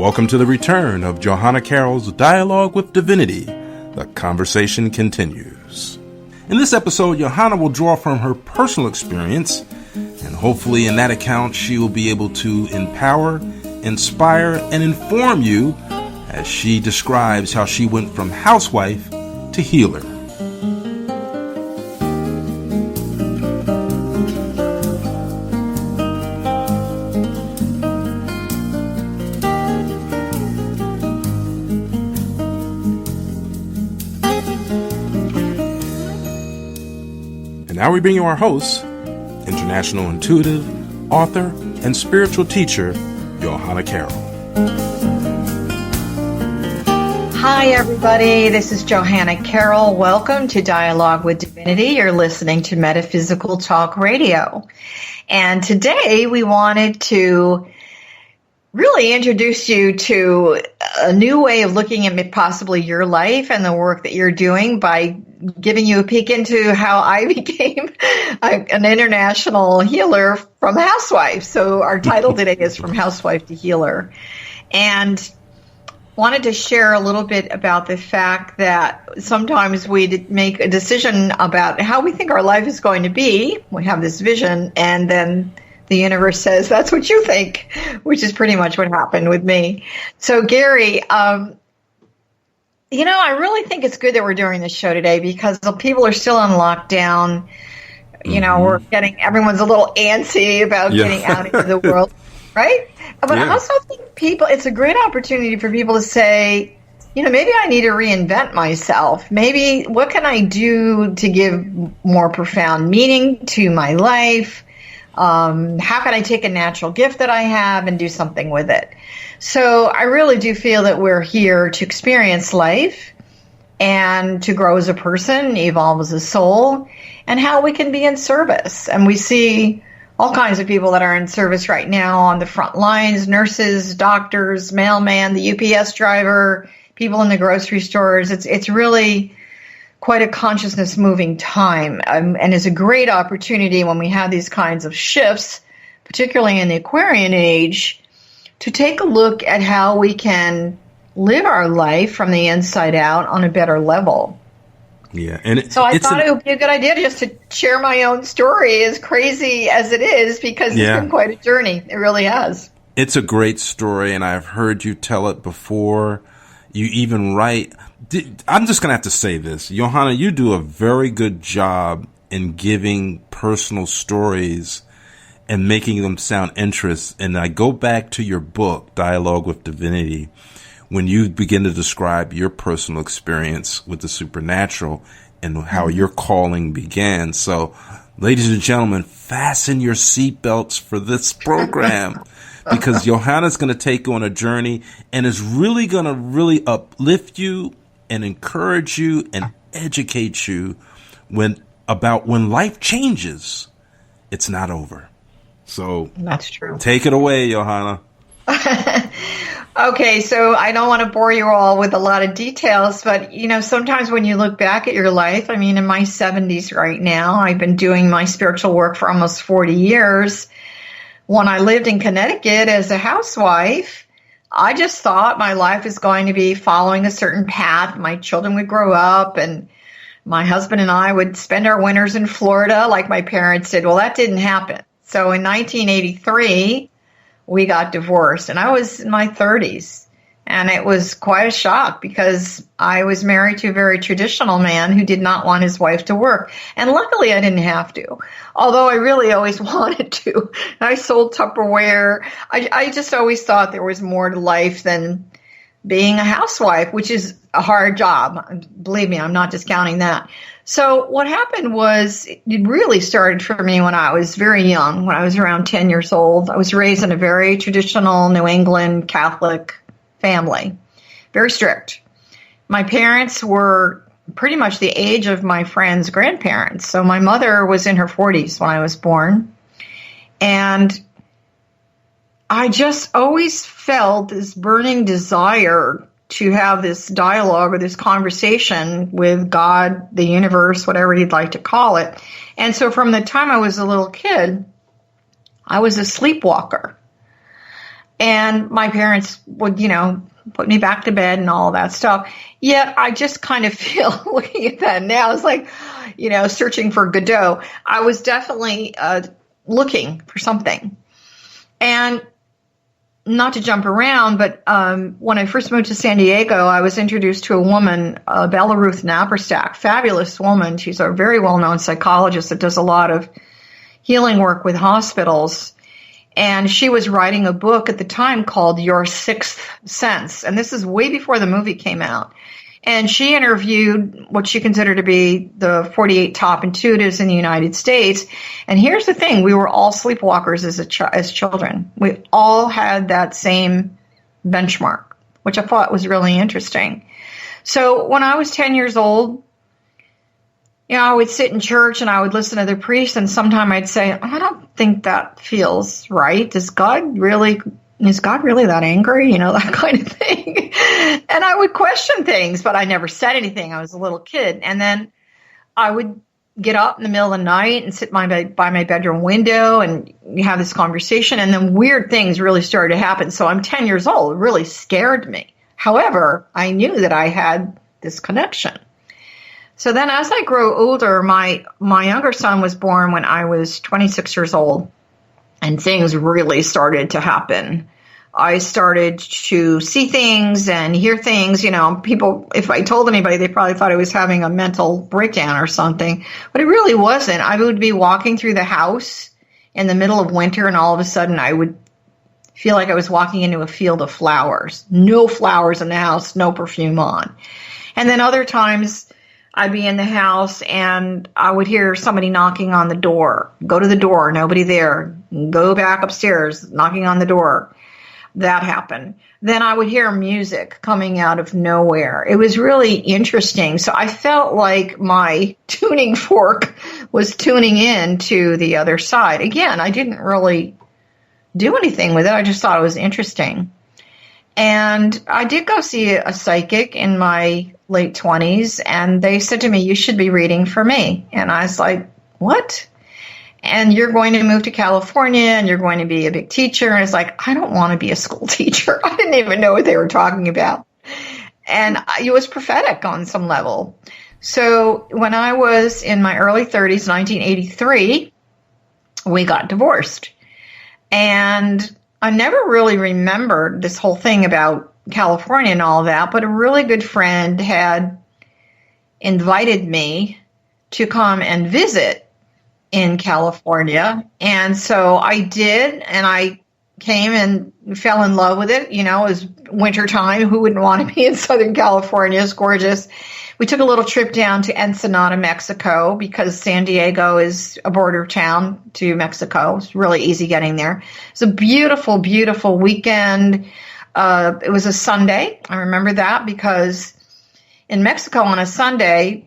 Welcome to the return of Johanna Carroll's Dialogue with Divinity. The conversation continues. In this episode, Johanna will draw from her personal experience, and hopefully in that account she will be able to empower, inspire, and inform you as she describes how she went from housewife to healer. Now we bring you our host, international intuitive, author, and spiritual teacher, Johanna Carroll. Hi, everybody. This is Johanna Carroll. Welcome to Dialogue with Divinity. You're listening to Metaphysical Talk Radio. And today we wanted to really introduce you to a new way of looking at possibly your life and the work that you're doing by giving you a peek into how I became an international healer from housewife. So our title today is From Housewife to Healer. And wanted to share a little bit about the fact that sometimes we make a decision about how we think our life is going to be. We have this vision, and then the universe says, that's what you think, which is pretty much what happened with me. So, Gary, I really think it's good that we're doing this show today because the people are still on lockdown. Everyone's a little antsy about getting out into the world, right? But I also think it's a great opportunity for people to say, maybe I need to reinvent myself. Maybe what can I do to give more profound meaning to my life? How can I take a natural gift that I have and do something with it? So I really do feel that we're here to experience life and to grow as a person, evolve as a soul, and how we can be in service. And we see all kinds of people that are in service right now on the front lines: nurses, doctors, mailman, the UPS driver, people in the grocery stores. It's really quite a consciousness moving time, and is a great opportunity when we have these kinds of shifts, particularly in the Aquarian age, to take a look at how we can live our life from the inside out on a better level. Yeah, and so I thought it would be a good idea just to share my own story, as crazy as it is, because it's been quite a journey. It really has. It's a great story, and I've heard you tell it before. You even write. I'm just going to have to say this. Johanna, you do a very good job in giving personal stories and making them sound interesting. And I go back to your book, Dialogue with Divinity, when you begin to describe your personal experience with the supernatural and how your calling began. So, ladies and gentlemen, fasten your seatbelts for this program because Johanna's going to take you on a journey and is really going to uplift you and encourage you and educate you about when life changes, it's not over. So that's true. Take it away, Johanna. Okay, so I don't want to bore you all with a lot of details, but sometimes when you look back at your life, in my 70s right now, I've been doing my spiritual work for almost 40 years. When I lived in Connecticut as a housewife, I just thought my life was going to be following a certain path. My children would grow up and my husband and I would spend our winters in Florida like my parents did. Well, that didn't happen. So in 1983, we got divorced, and I was in my 30s. And it was quite a shock because I was married to a very traditional man who did not want his wife to work. And luckily I didn't have to, although I really always wanted to. I sold Tupperware. I just always thought there was more to life than being a housewife, which is a hard job. Believe me, I'm not discounting that. So what happened was it really started for me when I was very young, when I was around 10 years old. I was raised in a very traditional New England Catholic family, very strict. My parents were pretty much the age of my friend's grandparents. So my mother was in her 40s when I was born. And I just always felt this burning desire to have this dialogue or this conversation with God, the universe, whatever you'd like to call it. And so from the time I was a little kid, I was a sleepwalker. And my parents would, put me back to bed and all that stuff. Yet I just kind of feel, looking at that now, it's like, searching for Godot. I was definitely looking for something. And not to jump around, but when I first moved to San Diego, I was introduced to a woman, Bella Ruth Naparstak, fabulous woman. She's a very well-known psychologist that does a lot of healing work with hospitals. And she was writing a book at the time called Your Sixth Sense. And this is way before the movie came out. And she interviewed what she considered to be the 48 top intuitives in the United States. And here's the thing. We were all sleepwalkers as children. We all had that same benchmark, which I thought was really interesting. So when I was 10 years old, I would sit in church and I would listen to the priest, and sometime I'd say, I don't think that feels right. Is God really that angry? That kind of thing. And I would question things, but I never said anything. I was a little kid. And then I would get up in the middle of the night and sit by my bedroom window and have this conversation. And then weird things really started to happen. So I'm 10 years old. It really scared me. However, I knew that I had this connection. So then as I grew older, my younger son was born when I was 26 years old, and things really started to happen. I started to see things and hear things. People, if I told anybody, they probably thought I was having a mental breakdown or something, but it really wasn't. I would be walking through the house in the middle of winter, and all of a sudden I would feel like I was walking into a field of flowers. No flowers in the house, no perfume on. And then other times I'd be in the house and I would hear somebody knocking on the door. Go to the door, nobody there. Go back upstairs, knocking on the door. That happened. Then I would hear music coming out of nowhere. It was really interesting. So I felt like my tuning fork was tuning in to the other side. Again, I didn't really do anything with it. I just thought it was interesting. And I did go see a psychic in my late 20s, and they said to me, you should be reading for me. And I was like, what? And you're going to move to California, and you're going to be a big teacher. And it's like, I don't want to be a school teacher. I didn't even know what they were talking about. And it was prophetic on some level. So when I was in my early 30s, 1983, we got divorced. And I never really remembered this whole thing about California and all that, but a really good friend had invited me to come and visit in California. And so I did, and I came and fell in love with it. It was wintertime. Who wouldn't want to be in Southern California? It's gorgeous. We took a little trip down to Ensenada, Mexico, because San Diego is a border town to Mexico. It's really easy getting there. It's a beautiful, beautiful weekend. It was a Sunday. I remember that because in Mexico on a Sunday,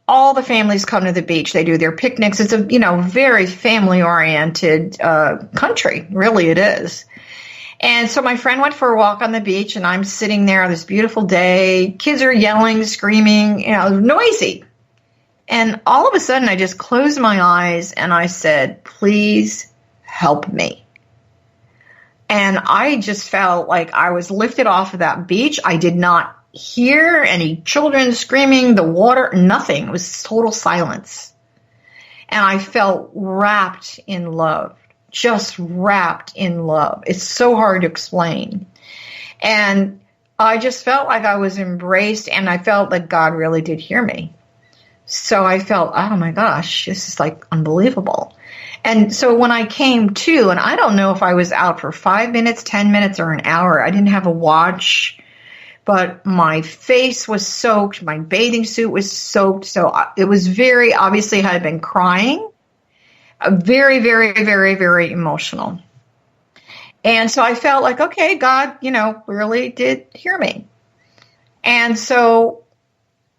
all the families come to the beach. They do their picnics. It's a, very family-oriented country. Really, it is. And so my friend went for a walk on the beach, and I'm sitting there on this beautiful day. Kids are yelling, screaming, noisy. And all of a sudden, I just closed my eyes, and I said, please help me. And I just felt like I was lifted off of that beach. I did not hear any children screaming, the water, nothing. It was total silence. And I felt wrapped in love. Just wrapped in love. It's so hard to explain. And I just felt like I was embraced, and I felt that God really did hear me. So I felt, oh my gosh, this is like unbelievable. And so when I came to, and I don't know if I was out for 5 minutes, 10 minutes, or an hour. I didn't have a watch, but my face was soaked. My bathing suit was soaked. So it was very, obviously I had been crying. Very, very, very, very emotional. And so I felt like, okay, God, really did hear me. And so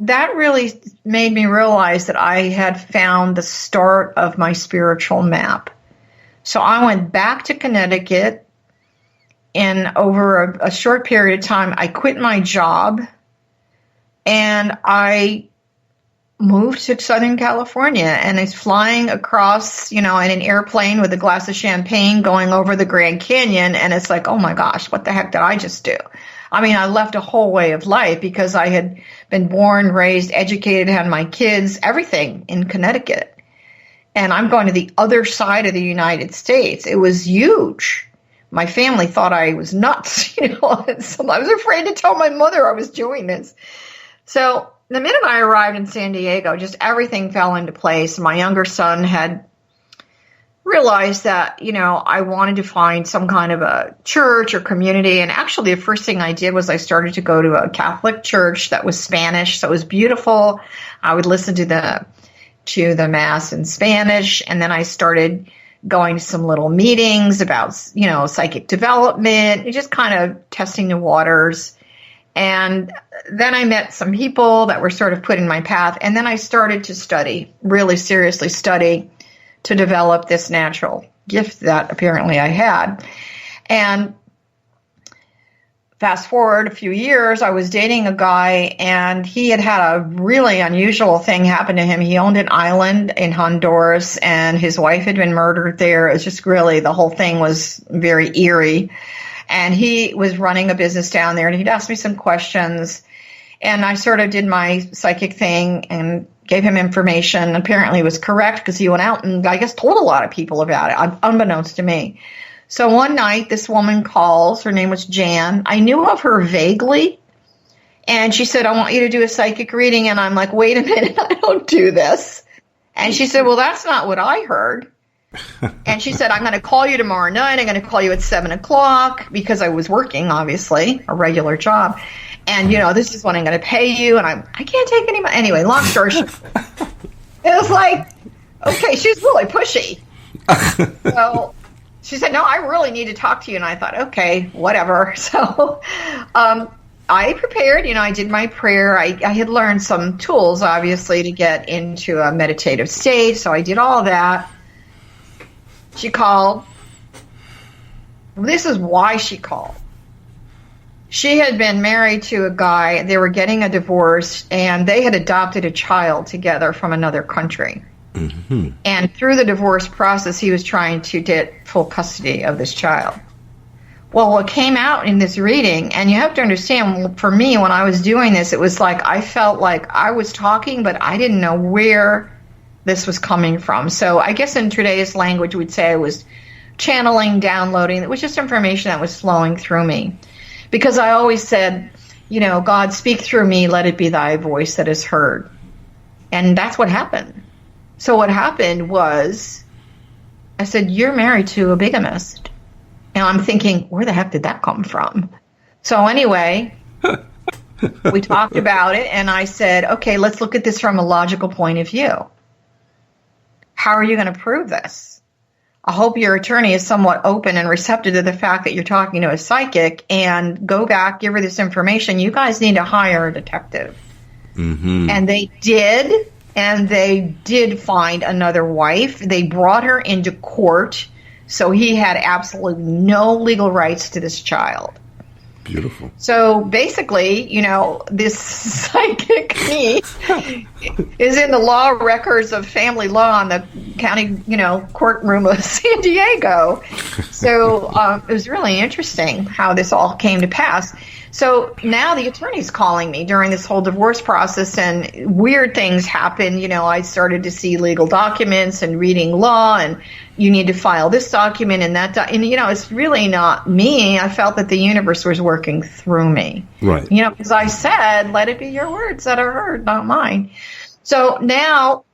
that really made me realize that I had found the start of my spiritual map. So I went back to Connecticut, and over a short period of time, I quit my job, and I moved to Southern California and is flying across, in an airplane with a glass of champagne going over the Grand Canyon. And it's like, oh my gosh, what the heck did I just do? I mean, I left a whole way of life because I had been born, raised, educated, had my kids, everything in Connecticut. And I'm going to the other side of the United States. It was huge. My family thought I was nuts, so I was afraid to tell my mother I was doing this. So the minute I arrived in San Diego, just everything fell into place. My younger son had realized that, I wanted to find some kind of a church or community. And actually, the first thing I did was I started to go to a Catholic church that was Spanish. So it was beautiful. I would listen to the Mass in Spanish. And then I started going to some little meetings about, psychic development, just kind of testing the waters. And then I met some people that were sort of put in my path. And then I started to study, really seriously study, to develop this natural gift that apparently I had. And fast forward a few years, I was dating a guy, and he had a really unusual thing happen to him. He owned an island in Honduras, and his wife had been murdered there. It was just really, the whole thing was very eerie. And he was running a business down there, and he'd asked me some questions. And I sort of did my psychic thing and gave him information. Apparently it was correct because he went out and I guess told a lot of people about it, unbeknownst to me. So one night, this woman calls. Her name was Jan. I knew of her vaguely. And she said, I want you to do a psychic reading. And I'm like, wait a minute, I don't do this. And she said, well, that's not what I heard. And she said, I'm going to call you tomorrow night. I'm going to call you at 7:00 because I was working, obviously, a regular job. And, this is what I'm going to pay you. And I can't take any money. Anyway, long story short, it was like, okay, she's really pushy. So she said, no, I really need to talk to you. And I thought, okay, whatever. So I prepared, I did my prayer. I had learned some tools, obviously, to get into a meditative state. So I did all that. She called. This is why she called. She had been married to a guy. They were getting a divorce, and they had adopted a child together from another country. Mm-hmm. And through the divorce process, he was trying to get full custody of this child. Well, what came out in this reading, and you have to understand, for me, when I was doing this, it was like I felt like I was talking, but I didn't know where this was coming from. So I guess in today's language, we'd say I was channeling, downloading. It was just information that was flowing through me. Because I always said, God, speak through me, let it be thy voice that is heard. And that's what happened. So what happened was, I said, you're married to a bigamist. And I'm thinking, where the heck did that come from? So anyway, we talked about it, and I said, okay, let's look at this from a logical point of view. How are you going to prove this? I hope your attorney is somewhat open and receptive to the fact that you're talking to a psychic, and go back, give her this information. You guys need to hire a detective. Mm-hmm. And they did, and they did find another wife. They brought her into court, so he had absolutely no legal rights to this child. Beautiful. So basically, this psychic me is in the law records of family law in the county, courtroom of San Diego. So it was really interesting how this all came to pass. So now the attorney's calling me during this whole divorce process, and weird things happen. I started to see legal documents and reading law, and you need to file this document and that. And, it's really not me. I felt that the universe was working through me. Right. Because I said, let it be your words that are heard, not mine. So now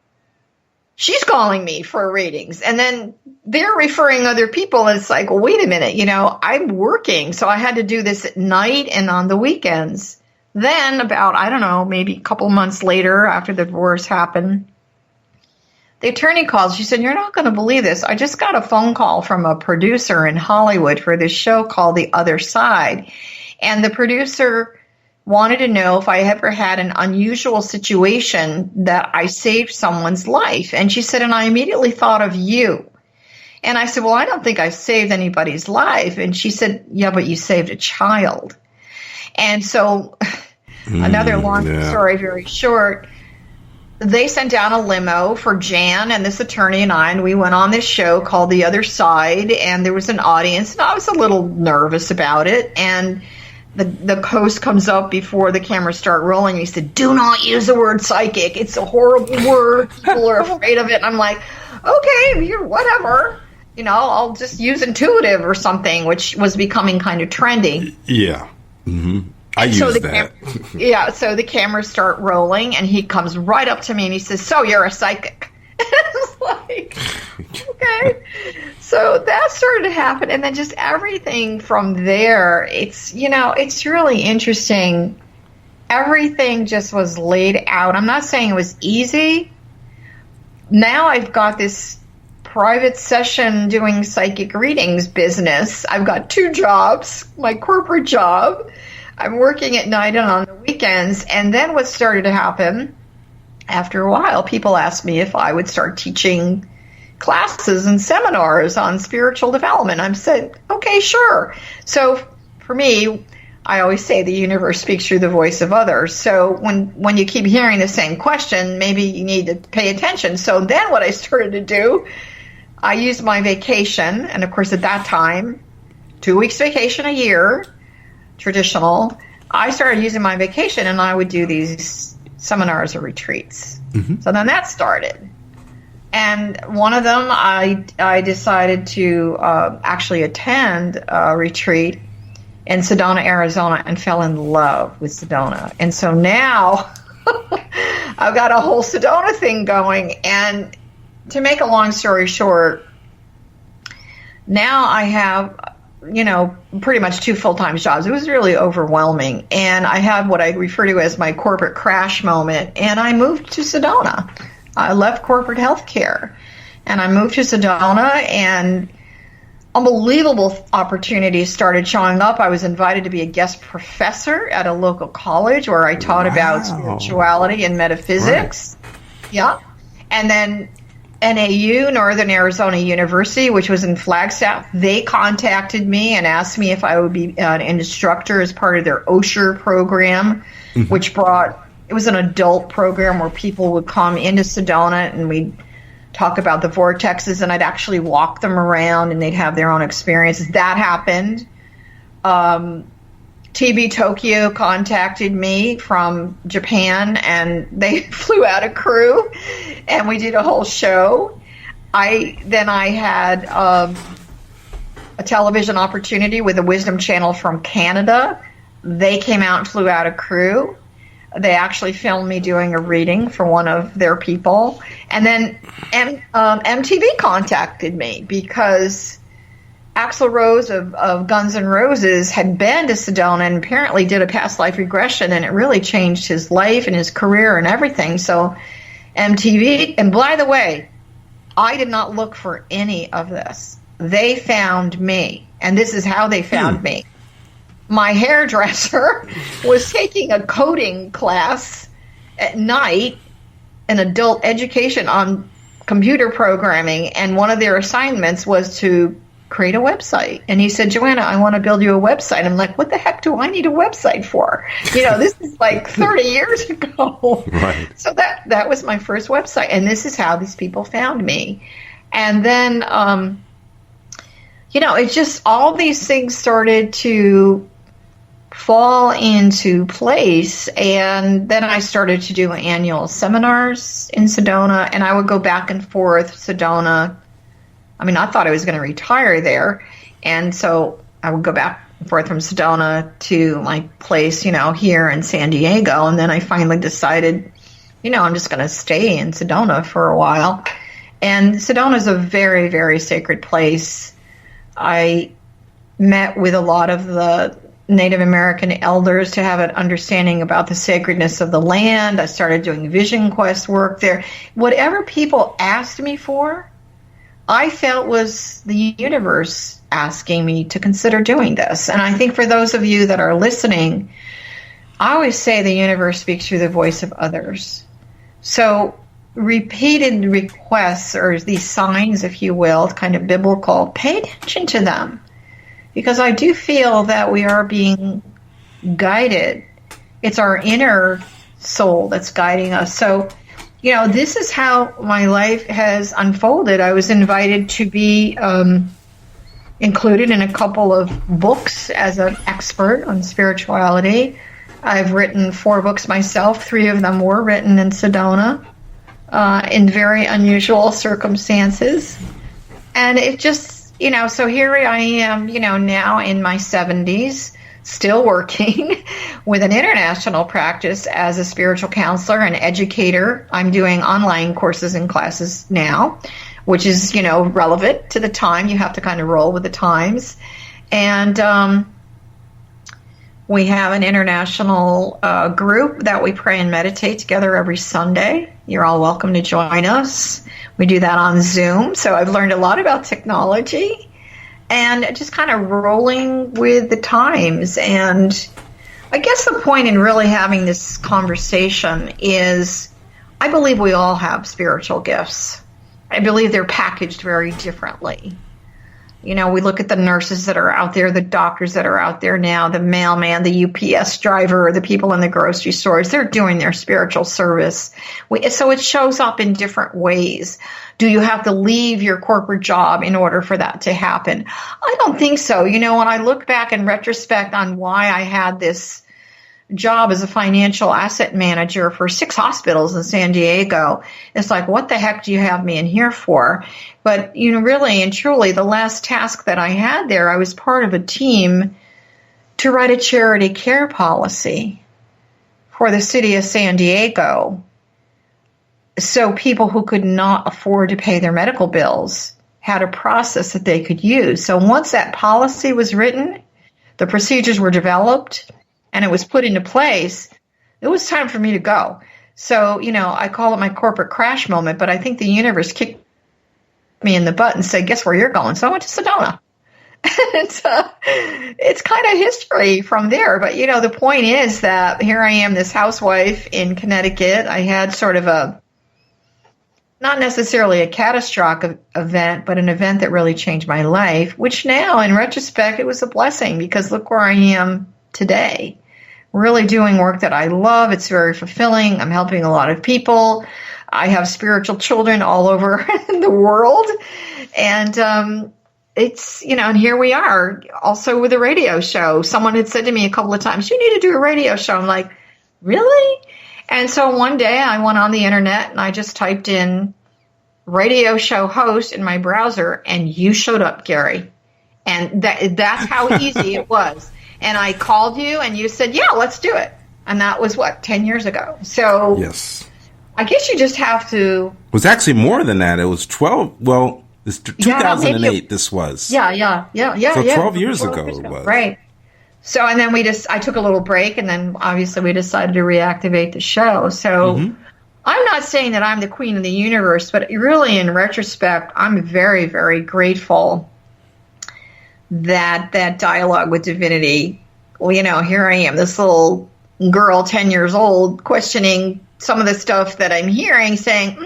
she's calling me for readings, and then they're referring other people. And it's like, well, wait a minute, I'm working. So I had to do this at night and on the weekends. Then about, I don't know, maybe a couple months later after the divorce happened, the attorney called. She said, you're not going to believe this. I just got a phone call from a producer in Hollywood for this show called The Other Side. And the producer wanted to know if I ever had an unusual situation that I saved someone's life. And she said, and I immediately thought of you. And I said, well, I don't think I saved anybody's life. And she said, yeah, but you saved a child. And so another long story, very short, they sent down a limo for Jan and this attorney and we went on this show called The Other Side, and there was an audience, and I was a little nervous about it, and the host comes up before the cameras start rolling, and he said, "Do not use the word psychic. It's a horrible word. People are afraid of it." And I'm like, okay, whatever. I'll just use intuitive or something, which was becoming kind of trendy. Yeah. Mm-hmm. I use that. So the cameras start rolling, and he comes right up to me, and he says, "So you're a psychic?" And I was like, okay. So that started to happen, and then just everything from there, it's really interesting. Everything just was laid out. I'm not saying it was easy. Now I've got this private session doing psychic readings business. I've got 2 jobs, my corporate job. I'm working at night and on the weekends. And then what started to happen, after a while, people asked me if I would start teaching classes and seminars on spiritual development. I said, okay, sure. So for me, I always say the universe speaks through the voice of others. So when you keep hearing the same question, maybe you need to pay attention. So then what I started to do, I used my vacation. And of course, at that time, 2 weeks vacation a year, traditional. I started using my vacation, and I would do these seminars or retreats. Mm-hmm. So then that started. And one of them, I decided to actually attend a retreat in Sedona, Arizona, and fell in love with Sedona. And so now I've got a whole Sedona thing going. And to make a long story short, now I have, pretty much 2 full-time jobs. It was really overwhelming. And I had what I refer to as my corporate crash moment. And I moved to Sedona. I left corporate healthcare, and I moved to Sedona, and unbelievable opportunities started showing up. I was invited to be a guest professor at a local college where I taught about spirituality and metaphysics. Right. Yeah. And then NAU, Northern Arizona University, which was in Flagstaff, they contacted me and asked me if I would be an instructor as part of their Osher program, mm-hmm. which it was an adult program where people would come into Sedona and we'd talk about the vortexes, and I'd actually walk them around and they'd have their own experiences. That happened. TV Tokyo contacted me from Japan, and they flew out a crew, and we did a whole show. I had a television opportunity with a Wisdom Channel from Canada. They came out and flew out a crew. They actually filmed me doing a reading for one of their people. And then MTV contacted me because Axl Rose of Guns N' Roses had been to Sedona and apparently did a past life regression, and it really changed his life and his career and everything. So MTV, and by the way, I did not look for any of this. They found me, and this is how they found me. My hairdresser was taking a coding class at night, an adult education on computer programming, and one of their assignments was to create a website. And he said, "Johanna, I want to build you a website." I'm like, what the heck do I need a website for? This is like 30 years ago. Right. So that was my first website, and this is how these people found me. And then, it just, all these things started to fall into place, and then I started to do annual seminars in Sedona, and I would go back and forth Sedona. I mean, I thought I was going to retire there, and so I would go back and forth from Sedona to my place, here in San Diego, and then I finally decided, I'm just going to stay in Sedona for a while. And Sedona is a very, very sacred place. I met with a lot of the Native American elders to have an understanding about the sacredness of the land. I started doing vision quest work there. Whatever people asked me for, I felt was the universe asking me to consider doing this. And I think for those of you that are listening, I always say the universe speaks through the voice of others. So repeated requests, or these signs, if you will, kind of biblical, pay attention to them. Because I do feel that we are being guided. It's our inner soul that's guiding us. So This is how my life has unfolded. I was invited to be included in a couple of books as an expert on spirituality. I've written 4 books myself. 3 of them were written in Sedona in very unusual circumstances. And it just, so here I am, now in my 70s, still working with an international practice as a spiritual counselor and educator. I'm doing online courses and classes now, which is, relevant to the time. You have to kind of roll with the times. And we have an international group that we pray and meditate together every Sunday. You're all welcome to join us. We do that on Zoom. So I've learned a lot about technology and just kind of rolling with the times. And I guess the point in really having this conversation is I believe we all have spiritual gifts. I believe they're packaged very differently. We look at the nurses that are out there, the doctors that are out there now, the mailman, the UPS driver, the people in the grocery stores. They're doing their spiritual service. So it shows up in different ways. Do you have to leave your corporate job in order for that to happen? I don't think so. When I look back in retrospect on why I had this job as a financial asset manager for 6 hospitals in San Diego, it's like, what the heck do you have me in here for? But, really and truly, the last task that I had there, I was part of a team to write a charity care policy for the city of San Diego. So people who could not afford to pay their medical bills had a process that they could use. So once that policy was written, the procedures were developed, and it was put into place, it was time for me to go. So, I call it my corporate crash moment, but I think the universe kicked me in the butt and said, guess where you're going? So I went to Sedona. It's kind of history from there. But, the point is that here I am, this housewife in Connecticut. I had sort of not necessarily a catastrophic event, but an event that really changed my life, which now, in retrospect, it was a blessing because look where I am today. Really doing work that I love. It's very fulfilling. I'm helping a lot of people. I have spiritual children all over the world. And it's, and here we are also with a radio show. Someone had said to me a couple of times, you need to do a radio show. I'm like, really? And so one day I went on the internet and I just typed in radio show host in my browser and you showed up, Gary. And that's how easy it was. And I called you and you said, yeah, let's do it. And that was 10 years ago. So yes, I guess you just have to. It was actually more than that. It was 12. Well, it's 2008. This was. Yeah. So 12 years ago it was. Right. So, and then I took a little break and then obviously we decided to reactivate the show. So I'm not saying that I'm the queen of the universe, but really in retrospect, I'm very, very grateful that dialogue with divinity, here I am, this little girl, 10 years old, questioning some of the stuff that I'm hearing, saying,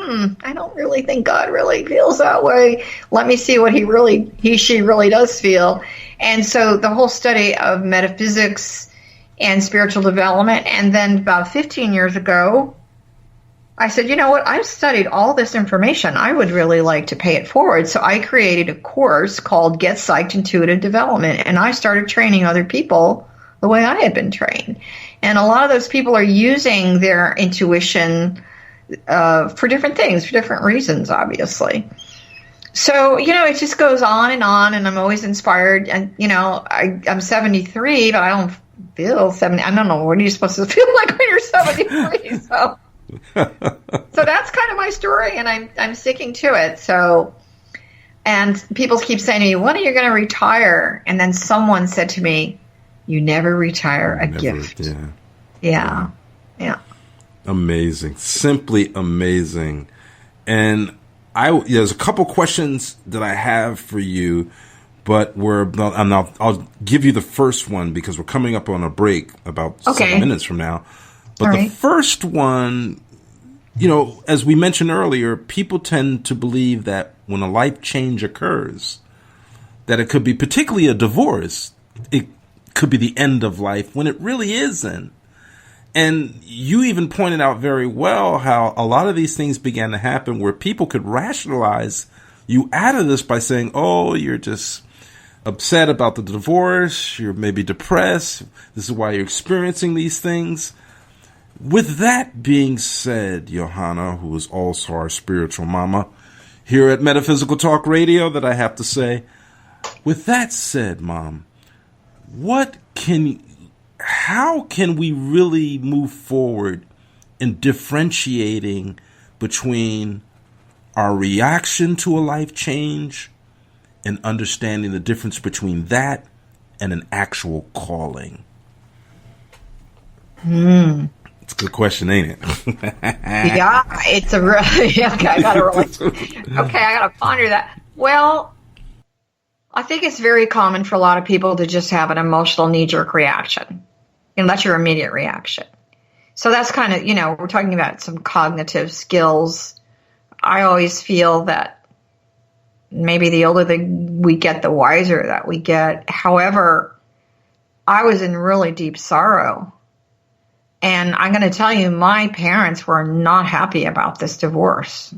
I don't really think God really feels that way. Let me see what she really does feel. And so the whole study of metaphysics and spiritual development, and then about 15 years ago, I said, you know what, I've studied all this information. I would really like to pay it forward. So I created a course called Get Psyched Intuitive Development, and I started training other people the way I had been trained. And a lot of those people are using their intuition for different things, for different reasons, obviously. So, it just goes on, and I'm always inspired. And, I'm 73, but I don't feel 70. I don't know, what are you supposed to feel like when you're 73? So that's kind of my story, and I'm sticking to it. So, and people keep saying to me, when are you going to retire? And then someone said to me, you never retire a gift. Yeah. Amazing. Simply amazing. And there's a couple questions that I have for you, but I'll give you the first one because we're coming up on a break about 7 minutes from now. But the first one, as we mentioned earlier, people tend to believe that when a life change occurs, that it could be particularly a divorce. It could be the end of life when it really isn't. And you even pointed out very well how a lot of these things began to happen where people could rationalize you out of this by saying, oh, you're just upset about the divorce, you're maybe depressed, this is why you're experiencing these things. With that being said, Johanna, who is also our spiritual mama here at Metaphysical Talk Radio, that I have to say, with that said, Mom, how can we really move forward in differentiating between our reaction to a life change and understanding the difference between that and an actual calling? It's a good question, ain't it? Yeah, it's a really, okay, I gotta ponder that. Well, I think it's very common for a lot of people to just have an emotional knee-jerk reaction. That's your immediate reaction. So that's kind of, we're talking about some cognitive skills. I always feel that maybe the older we get, the wiser that we get. However, I was in really deep sorrow. And I'm going to tell you, my parents were not happy about this divorce.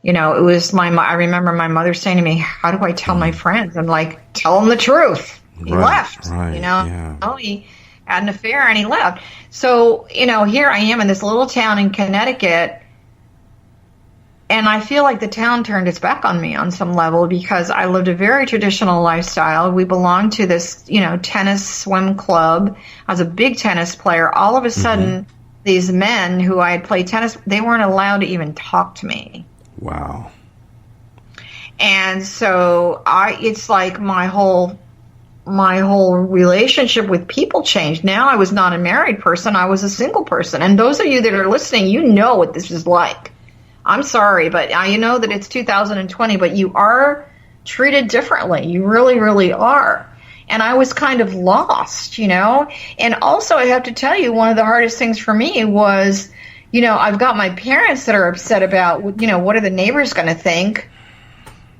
It was I remember my mother saying to me, how do I tell my friends? I'm like, tell them the truth. He left, Yeah. He had an affair and he left. So, here I am in this little town in Connecticut. And I feel like the town turned its back on me on some level because I lived a very traditional lifestyle. We belonged to this, tennis swim club. I was a big tennis player. All of a sudden, these men who I had played tennis, they weren't allowed to even talk to me. Wow. And so it's like my whole relationship with people changed. Now I was not a married person. I was a single person. And those of you that are listening, you know what this is like. I'm sorry, but I know that it's 2020, but you are treated differently. You really, really are. And I was kind of lost, And also I have to tell you, one of the hardest things for me was, I've got my parents that are upset about, what are the neighbors going to think?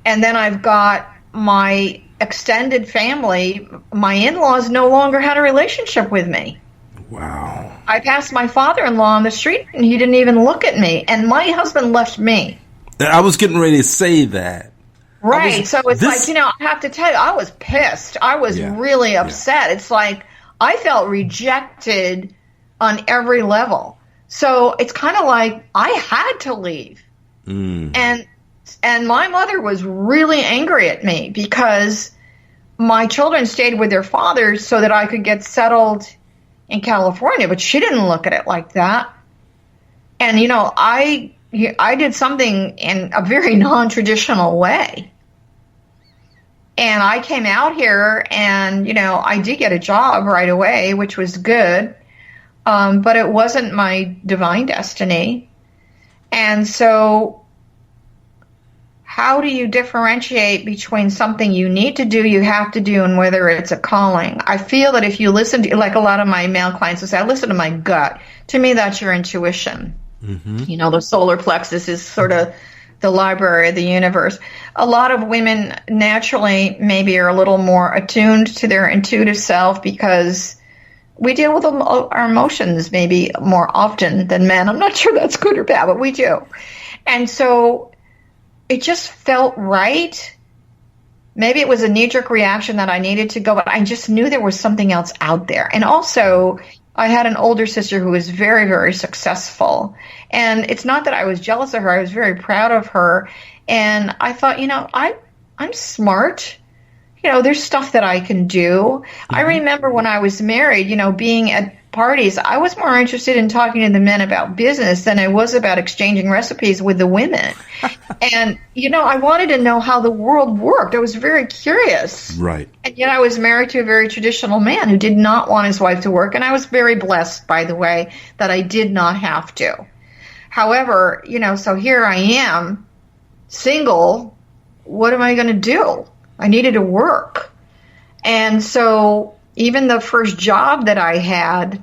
And then I've got my extended family. My in-laws no longer had a relationship with me. Wow. I passed my father-in-law on the street, and he didn't even look at me. And my husband left me. I was getting ready to say that. Right. So it's like, I have to tell you, I was pissed. I was really upset. It's like I felt rejected on every level. So it's kind of like I had to leave. And my mother was really angry at me because my children stayed with their fathers so that I could get settled in California, but she didn't look at it like that. And, I did something in a very non-traditional way. And I came out here and, I did get a job right away, which was good. But it wasn't my divine destiny. And so how do you differentiate between something you need to do, you have to do, and whether it's a calling? I feel that if you listen to, like a lot of my male clients will say, I listen to my gut. To me, that's your intuition. The solar plexus is sort of the library of the universe. A lot of women naturally maybe are a little more attuned to their intuitive self because we deal with our emotions maybe more often than men. I'm not sure that's good or bad, but we do. And so it just felt right. Maybe it was a knee-jerk reaction that I needed to go, but I just knew there was something else out there. And also, I had an older sister who was very, very successful. And it's not that I was jealous of her. I was very proud of her. And I thought, I'm smart. There's stuff that I can do. I remember when I was married, being at parties, I was more interested in talking to the men about business than I was about exchanging recipes with the women. And, I wanted to know how the world worked. I was very curious. Right. And yet I was married to a very traditional man who did not want his wife to work. And I was very blessed, by the way, that I did not have to. However, so here I am, single. What am I going to do? I needed to work. And so even the first job that I had,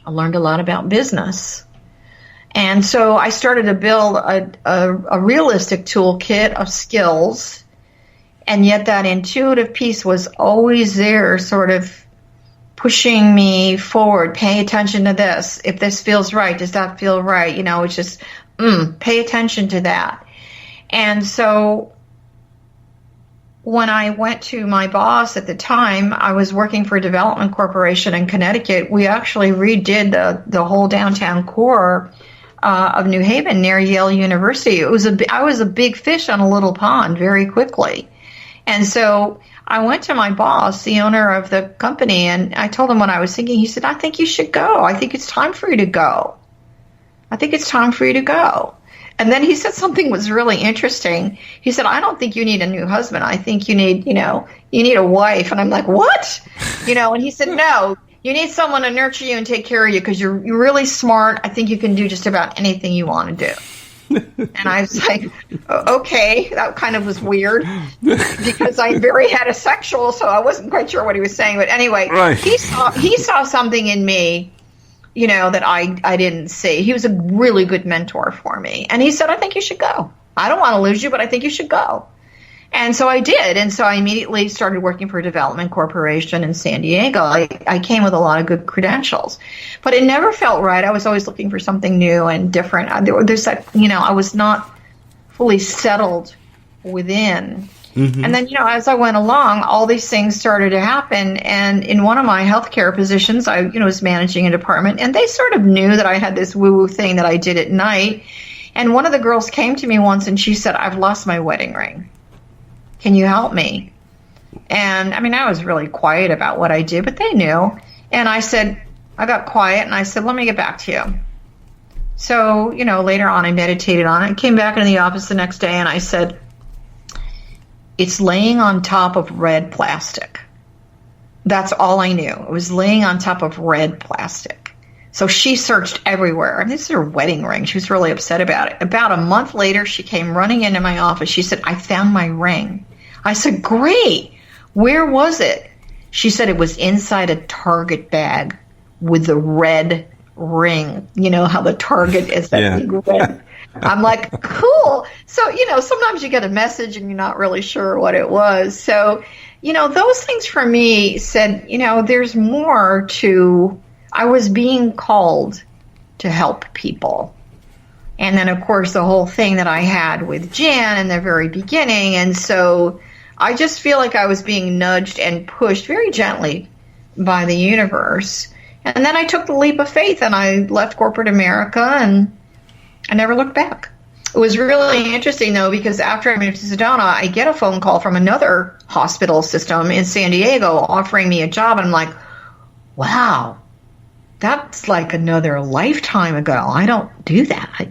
I learned a lot about business. And so I started to build a realistic toolkit of skills. And yet that intuitive piece was always there, sort of pushing me forward. Pay attention to this. If this feels right, does that feel right? It's just, pay attention to that. And so when I went to my boss at the time, I was working for a development corporation in Connecticut. We actually redid the whole downtown core of New Haven near Yale University. I was a big fish on a little pond very quickly. And so I went to my boss, the owner of the company, and I told him what I was thinking. He said, I think you should go. I think it's time for you to go. I think it's time for you to go. And then he said something was really interesting. He said, I don't think you need a new husband. I think you need, you need a wife. And I'm like, what? And he said, no, you need someone to nurture you and take care of you because you're really smart. I think you can do just about anything you want to do. And I was like, okay, that kind of was weird because I'm very heterosexual, so I wasn't quite sure what he was saying. But anyway, right. He saw something in me, that I didn't see. He was a really good mentor for me. And he said, I think you should go. I don't want to lose you, but I think you should go. And so I did. And so I immediately started working for a development corporation in San Diego. I came with a lot of good credentials, but it never felt right. I was always looking for something new and different. There's that, I was not fully settled within. Mm-hmm. And then, as I went along, all these things started to happen. And in one of my healthcare positions, I, was managing a department, and they sort of knew that I had this woo-woo thing that I did at night. And one of the girls came to me once and she said, I've lost my wedding ring. Can you help me? And I was really quiet about what I did, but they knew. And I got quiet and I said, let me get back to you. So, later on I meditated on it, came back into the office the next day and I said, it's laying on top of red plastic. That's all I knew. It was laying on top of red plastic. So she searched everywhere. This is her wedding ring. She was really upset about it. About a month later, she came running into my office. She said, I found my ring. I said, great. Where was it? She said it was inside a Target bag with the red ring. You know how the Target is that big red. I'm like, cool. So, sometimes you get a message and you're not really sure what it was. So, those things for me said, there's more to, I was being called to help people. And then, of course, the whole thing that I had with Jan in the very beginning. And so I just feel like I was being nudged and pushed very gently by the universe. And then I took the leap of faith and I left corporate America and I never looked back. It was really interesting, though, because after I moved to Sedona, I get a phone call from another hospital system in San Diego offering me a job. And I'm like, wow, that's like another lifetime ago. I don't do that,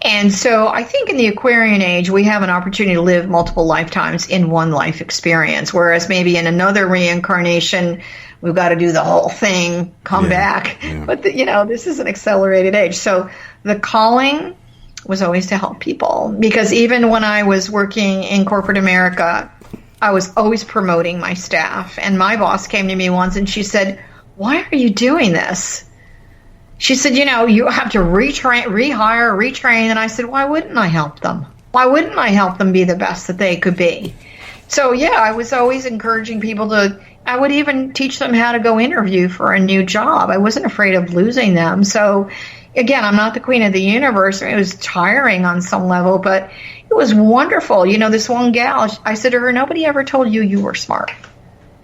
And so I think in the Aquarian age, we have an opportunity to live multiple lifetimes in one life experience, whereas maybe in another reincarnation, we've got to do the whole thing, come back. Yeah. But, this is an accelerated age. So the calling was always to help people, because even when I was working in corporate America, I was always promoting my staff. And my boss came to me once and she said, why are you doing this? She said, you have to rehire, retrain. And I said, why wouldn't I help them? Why wouldn't I help them be the best that they could be? So, I was always encouraging people I would even teach them how to go interview for a new job. I wasn't afraid of losing them. So, again, I'm not the queen of the universe. It was tiring on some level, but it was wonderful. This one gal, I said to her, nobody ever told you were smart.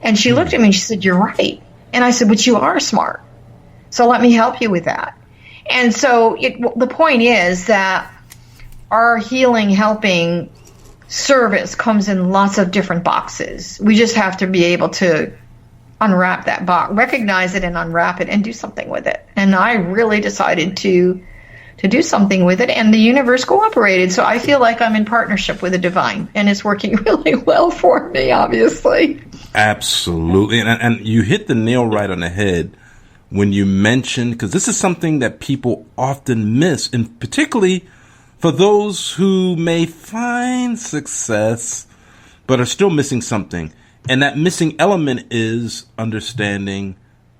And she looked at me and she said, you're right. And I said, but you are smart. So let me help you with that. And so the point is that our healing, helping service comes in lots of different boxes. We just have to be able to unwrap that box, recognize it and unwrap it and do something with it. And I really decided to do something with it, and the universe cooperated. So I feel like I'm in partnership with the divine, and it's working really well for me, obviously. Absolutely. And you hit the nail right on the head when you mentioned, because this is something that people often miss, and particularly for those who may find success but are still missing something. And that missing element is understanding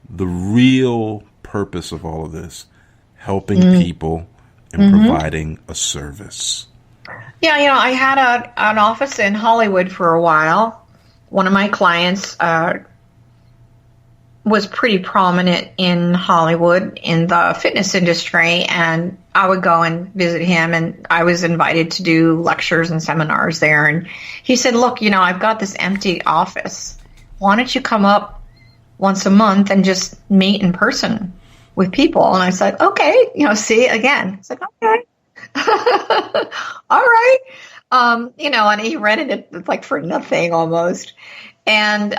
the real purpose of all of this, helping people and providing a service. Yeah, I had an office in Hollywood for a while. One of my clients was pretty prominent in Hollywood in the fitness industry, and I would go and visit him, and I was invited to do lectures and seminars there. And he said, look, I've got this empty office. Why don't you come up once a month and just meet in person with people? And I said, okay, see, again. It's like, okay. All right. And he rented it like for nothing almost. And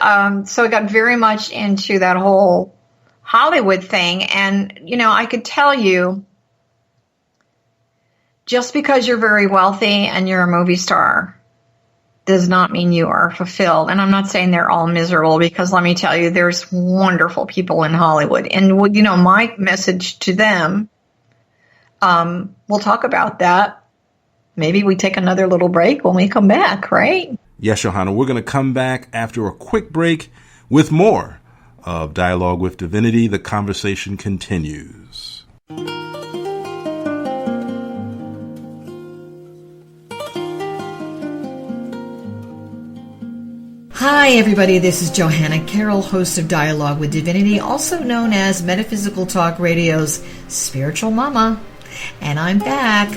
so I got very much into that whole Hollywood thing. And, I could tell you, just because you're very wealthy and you're a movie star does not mean you are fulfilled. And I'm not saying they're all miserable, because let me tell you, there's wonderful people in Hollywood. And, my message to them, we'll talk about that. Maybe we take another little break when we come back, right? Yes, Johanna, we're going to come back after a quick break with more of Dialogue with Divinity. The conversation continues. Hi, everybody. This is Johanna Carroll, host of Dialogue with Divinity, also known as Metaphysical Talk Radio's Spiritual Mama. And I'm back.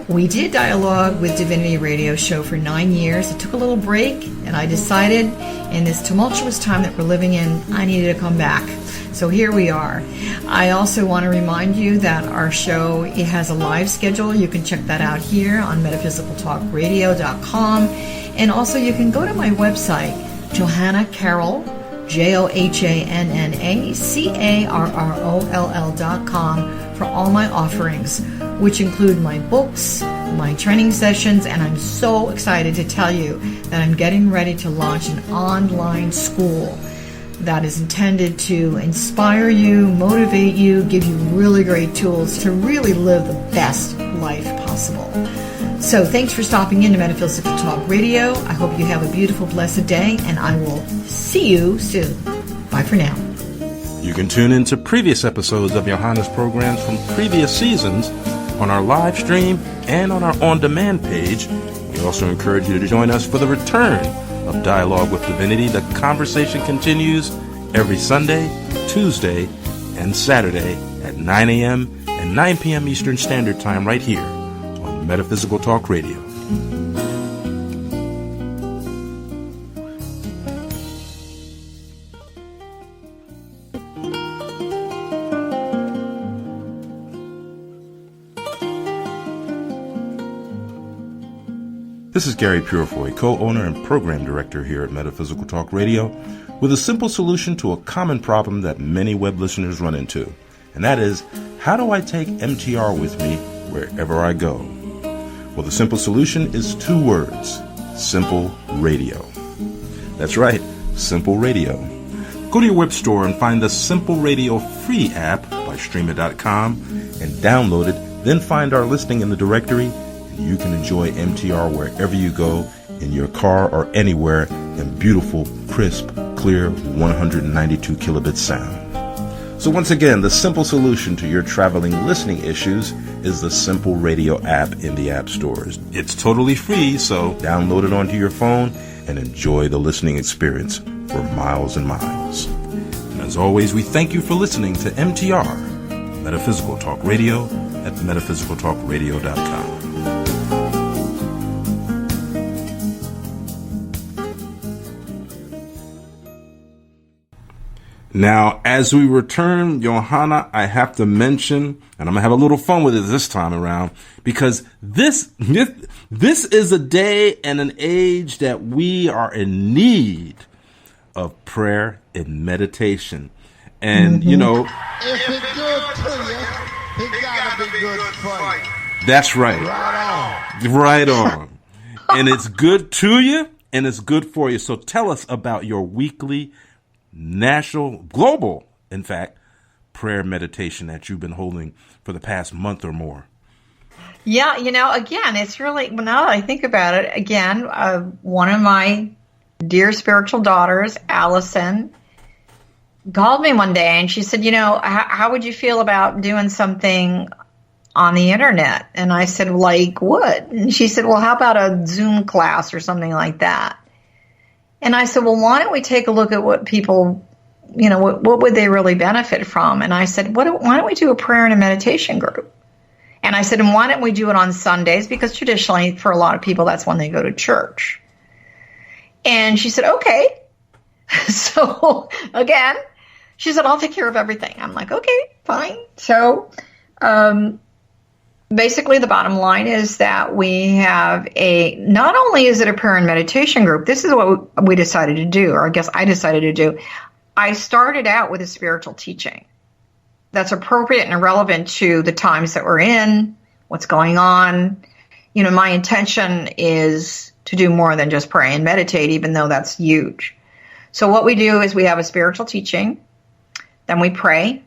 We did Dialogue with Divinity radio show for 9 years. It took a little break, and I decided in this tumultuous time that we're living in, I needed to come back. So here we are. I also want to remind you that our show, it has a live schedule. You can check that out here on metaphysicaltalkradio.com. And also you can go to my website, Johanna Carroll, JohannaCarroll.com, for all my offerings, which include my books, my training sessions, and I'm so excited to tell you that I'm getting ready to launch an online school that is intended to inspire you, motivate you, give you really great tools to really live the best life possible. So thanks for stopping in to Metaphysical Talk Radio. I hope you have a beautiful, blessed day, and I will see you soon. Bye for now. You can tune into previous episodes of Johanna's programs from previous seasons on our live stream and on our on-demand page. We also encourage you to join us for the return of Dialogue with Divinity. The conversation continues every Sunday, Tuesday, and Saturday at 9 a.m. and 9 p.m. Eastern Standard Time right here on Metaphysical Talk Radio. This is Gary Purefoy, co-owner and program director here at Metaphysical Talk Radio, with a simple solution to a common problem that many web listeners run into. And that is, how do I take MTR with me wherever I go? Well, the simple solution is 2 words: Simple Radio. That's right, Simple Radio. Go to your web store and find the Simple Radio free app by streamer.com and download it. Then find our listing in the directory. You can enjoy MTR wherever you go, in your car or anywhere, in beautiful, crisp, clear 192 kilobit sound. So once again, the simple solution to your traveling listening issues is the Simple Radio app in the app stores. It's totally free, so download it onto your phone and enjoy the listening experience for miles and miles. And as always, we thank you for listening to MTR, Metaphysical Talk Radio, at metaphysicaltalkradio.com. Now, as we return, Johanna, I have to mention, and I'm going to have a little fun with it this time around, because this is a day and an age that we are in need of prayer and meditation. And, you know, if it's good to you, it got to be good for you. That's right. Right on. And it's good to you, and it's good for you. So tell us about your weekly global, in fact, prayer meditation that you've been holding for the past month or more. Yeah, again, it's really, now that I think about it, again, one of my dear spiritual daughters, Allison, called me one day and she said, how would you feel about doing something on the internet? And I said, like what? And she said, well, how about a Zoom class or something like that? And I said, well, why don't we take a look at what people what would they really benefit from? And I said, why don't we do a prayer and a meditation group? And I said, and why don't we do it on Sundays? Because traditionally, for a lot of people, that's when they go to church. And she said, okay. So again, she said, I'll take care of everything. I'm like, okay, fine. So basically the bottom line is that we have not only is it a prayer and meditation group, this is what we decided to do, or I guess I decided to do. I started out with a spiritual teaching that's appropriate and relevant to the times that we're in, what's going on. My intention is to do more than just pray and meditate, even though that's huge. So what we do is we have a spiritual teaching, then we pray,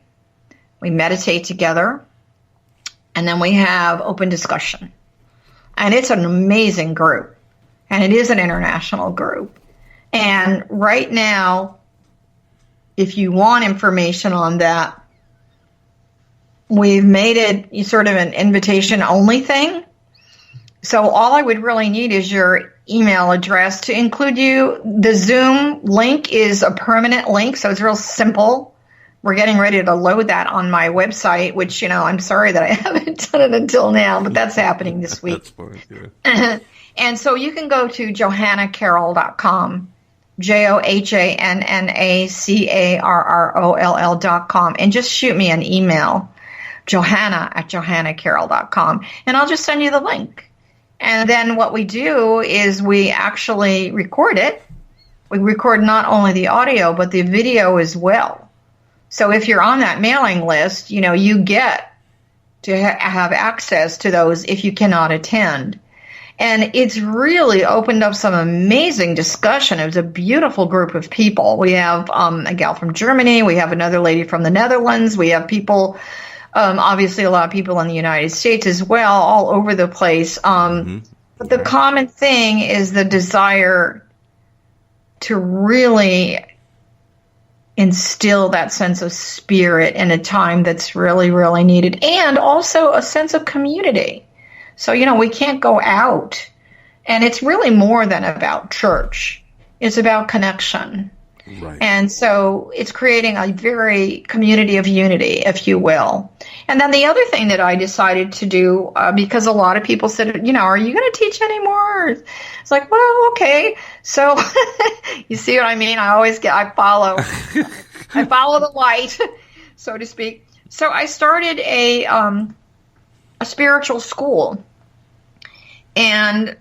we meditate together, and then we have open discussion. And it's an amazing group, and it is an international group. And right now, if you want information on that, we've made it sort of an invitation-only thing. So all I would really need is your email address to include you. The Zoom link is a permanent link, so it's real simple. We're getting ready to load that on my website, which, I'm sorry that I haven't done it until now, but that's happening this week. That's fine, yeah. And so you can go to johannacarroll.com, JohannaCarroll.com, and just shoot me an email, Johanna@johannacarroll.com, and I'll just send you the link. And then what we do is we actually record it. We record not only the audio, but the video as well. So if you're on that mailing list, you get to have access to those if you cannot attend. And it's really opened up some amazing discussion. It was a beautiful group of people. We have a gal from Germany. We have another lady from the Netherlands. We have people, obviously a lot of people in the United States as well, all over the place. But the common thing is the desire to really instill that sense of spirit in a time that's really, really needed, and also a sense of community. So, we can't go out, and it's really more than about church. It's about connection. Right. And so it's creating a very community of unity, if you will. And then the other thing that I decided to do, because a lot of people said, are you going to teach anymore? It's like, well, okay. So you see what I mean? I follow the light, so to speak. So I started a spiritual school, and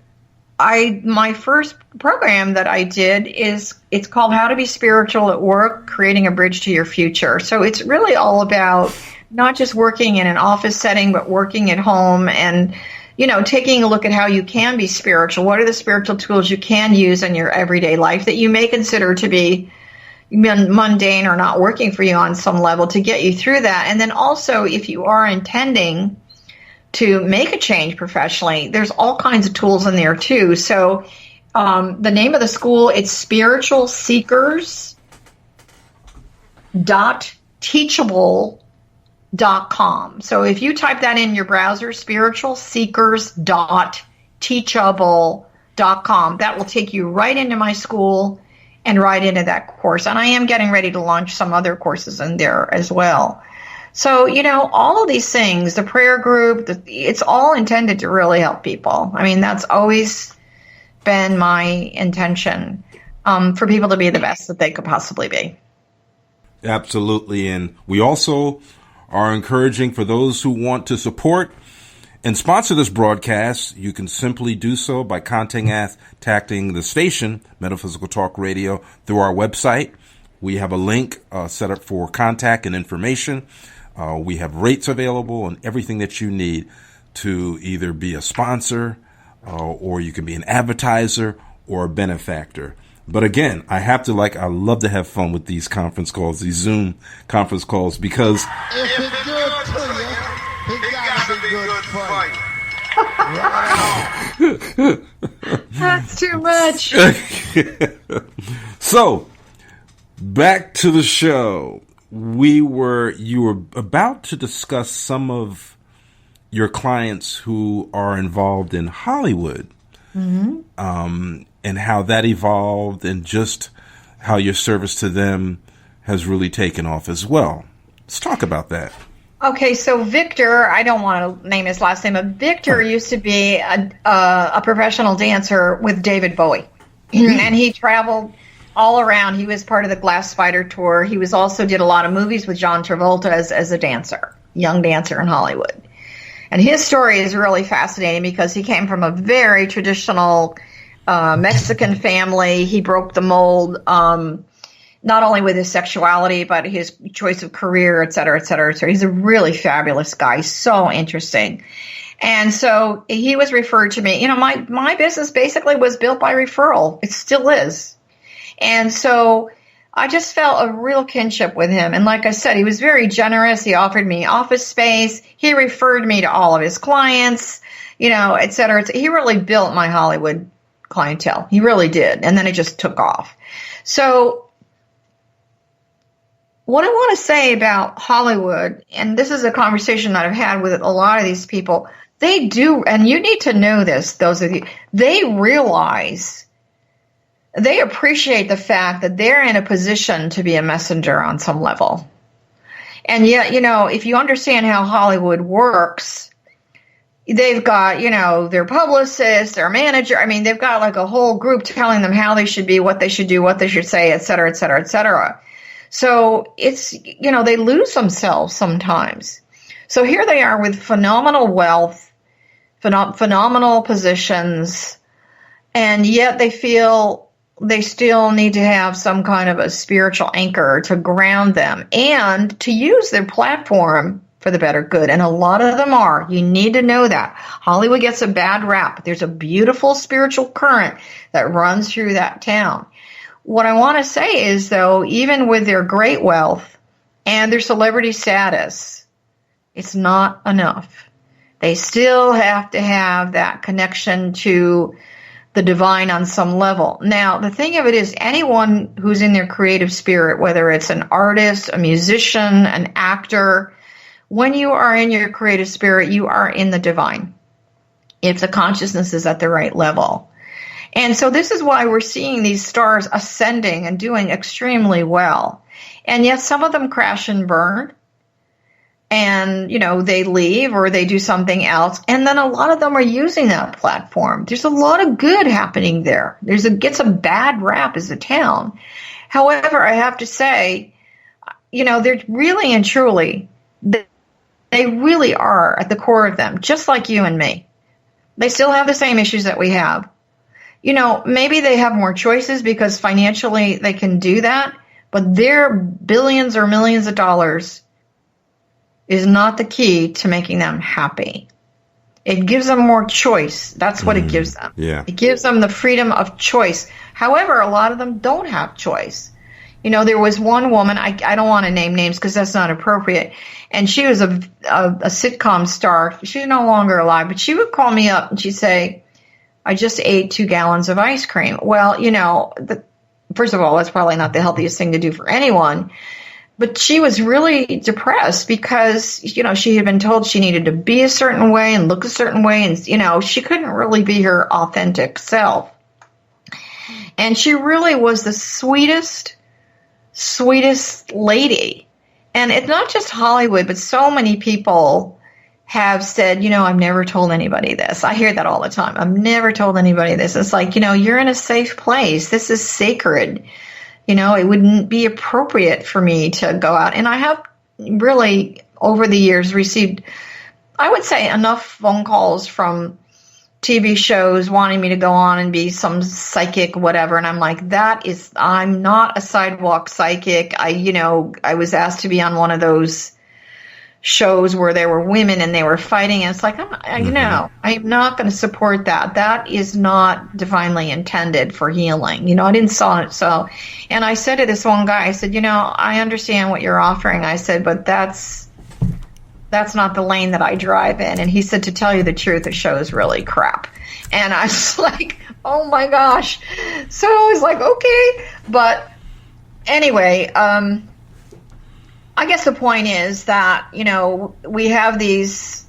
my first program that I did it's called How to Be Spiritual at Work, Creating a Bridge to Your Future. So it's really all about not just working in an office setting, but working at home and, taking a look at how you can be spiritual. What are the spiritual tools you can use in your everyday life that you may consider to be mundane or not working for you on some level to get you through that? And then also, if you are intending to make a change professionally, there's all kinds of tools in there too. So the name of the school, it's spiritualseekers.teachable.com. So if you type that in your browser, spiritualseekers.teachable.com, that will take you right into my school and right into that course. And I am getting ready to launch some other courses in there as well. So, all of these things, the prayer group, it's all intended to really help people. I mean, that's always been my intention, for people to be the best that they could possibly be. Absolutely. And we also are encouraging for those who want to support and sponsor this broadcast. You can simply do so by contacting the station, Metaphysical Talk Radio, through our website. We have a link set up for contact and information. We have rates available and everything that you need to either be a sponsor or you can be an advertiser or a benefactor. But again, I love to have fun with these conference calls, these Zoom conference calls, because if it's good to you, it gotta be good for you. That's too much. So, back to the show. You were about to discuss some of your clients who are involved in Hollywood, and how that evolved, and just how your service to them has really taken off as well. Let's talk about that. Okay, so Victor, I don't want to name his last name, but Victor used to be a professional dancer with David Bowie. And he traveled all around. He was part of the Glass Spider tour. He was also did a lot of movies with John Travolta as a dancer, young dancer in Hollywood. And his story is really fascinating because he came from a very traditional Mexican family. He broke the mold, not only with his sexuality, but his choice of career, et cetera, et cetera, et cetera. He's a really fabulous guy, so interesting. And so he was referred to me. You know, my business basically was built by referral. It still is. And so I just felt a real kinship with him. And like I said, he was very generous. He offered me office space. He referred me to all of his clients, you know, et cetera. He really built my Hollywood clientele. He really did. And then it just took off. So what I want to say about Hollywood, and this is a conversation that I've had with a lot of these people, they do, and you need to know this, those of you, they realize, they appreciate the fact that they're in a position to be a messenger on some level. And yet, you know, if you understand how Hollywood works, they've got, you know, their publicist, their manager. I mean, they've got like a whole group telling them how they should be, what they should do, what they should say, et cetera, et cetera, et cetera. So it's, you know, they lose themselves sometimes. So here they are with phenomenal wealth, phenomenal positions, and yet they feel they still need to have some kind of a spiritual anchor to ground them and to use their platform for the better good. And a lot of them are. You need to know that. Hollywood gets a bad rap, but there's a beautiful spiritual current that runs through that town. What I want to say is, though, even with their great wealth and their celebrity status, it's not enough. They still have to have that connection to the divine on some level. Now, the thing of it is, anyone who's in their creative spirit, whether it's an artist, a musician, an actor, when you are in your creative spirit, you are in the divine, if the consciousness is at the right level. And so this is why we're seeing these stars ascending and doing extremely well. And yet some of them crash and burn. And, you know, they leave or they do something else. And then a lot of them are using that platform. There's a lot of good happening there. Gets a bad rap as a town. However, I have to say, you know, they're really and truly, they really are at the core of them, just like you and me. They still have the same issues that we have. You know, maybe they have more choices because financially they can do that, but their billions or millions of dollars is not the key to making them happy. It gives them more choice. That's what it gives them. Yeah. It gives them the freedom of choice. However, a lot of them don't have choice. You know, there was one woman, I don't want to name names because that's not appropriate, and she was a sitcom star. She's no longer alive, but she would call me up and she'd say, I just ate 2 gallons of ice cream. Well, you know, first of all, that's probably not the healthiest thing to do for anyone. But she was really depressed because, you know, she had been told she needed to be a certain way and look a certain way. And, you know, she couldn't really be her authentic self. And she really was the sweetest lady. And it's not just Hollywood, but so many people have said, you know, I've never told anybody this. I hear that all the time. I've never told anybody this. It's like, you know, you're in a safe place. This is sacred. You know, it wouldn't be appropriate for me to go out. And I have really, over the years, received, I would say, enough phone calls from TV shows wanting me to go on and be some psychic, whatever. And I'm like, I'm not a sidewalk psychic. I was asked to be on one of those shows where there were women and they were fighting. And it's like, I'm not going to support that. That is not divinely intended for healing. You know, I didn't saw it. So, and I said to this one guy, I said, you know, I understand what you're offering. I said, but that's not the lane that I drive in. And he said, to tell you the truth, the show is really crap. And I was like, oh my gosh. So I was like, okay. But anyway, I guess the point is that, you know, we have these